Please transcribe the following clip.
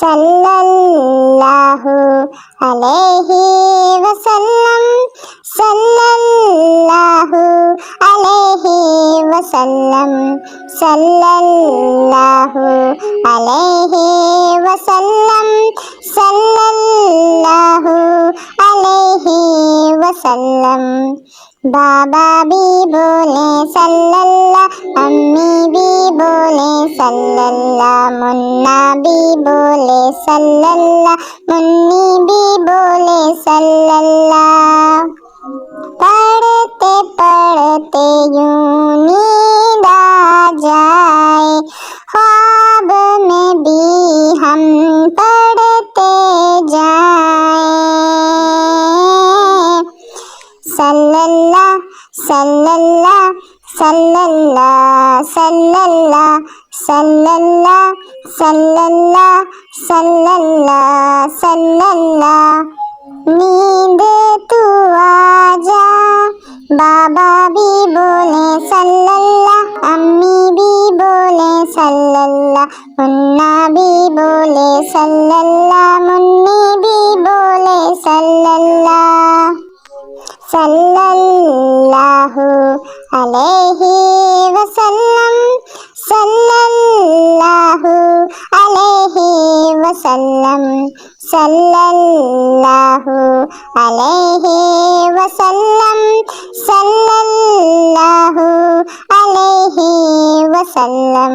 सल्लल्लाहु अलैहि वसल्लम सल्लल्लाहु अलैहि वसल्लम सल्लल्लाहु अलैहि वसल्लम सल्लल्लाहु अलैहि वसल्लम। बाबा भी बोले सल्लल्लाह, अम्मी भी बोले सल्लल्लाह, मुन्ना भी बोले सल्लल्लाह, मुन्नी भी बोले सल्लल्लाह। पढ़ते पढ़ते यूं नींद आ जाए, ख्वाब में भी हम पढ़ते जाए। सल्लल्लाह सल्लल्लाह सल्लल्लाह सल्लल्लाह सल्लल्लाह सल्लल्लाह सल्लल्लाह सल्लल्लाह। नींद तू आजा, बाबा भी बोले सल्लल्लाह, अम्मी भी बोले सल्लल्लाह, मुन्ना भी बोले सल्लल्लाह, मुन्नी भी बोले सल्लल्लाह। सल्लल्लाहु अलैहि वसल्लम सल्लल्लाहु अलैहि वसल्लम सल्लल्लाहु अलैहि वसल्लम सल्लल्लाहु अलैहि वसल्लम।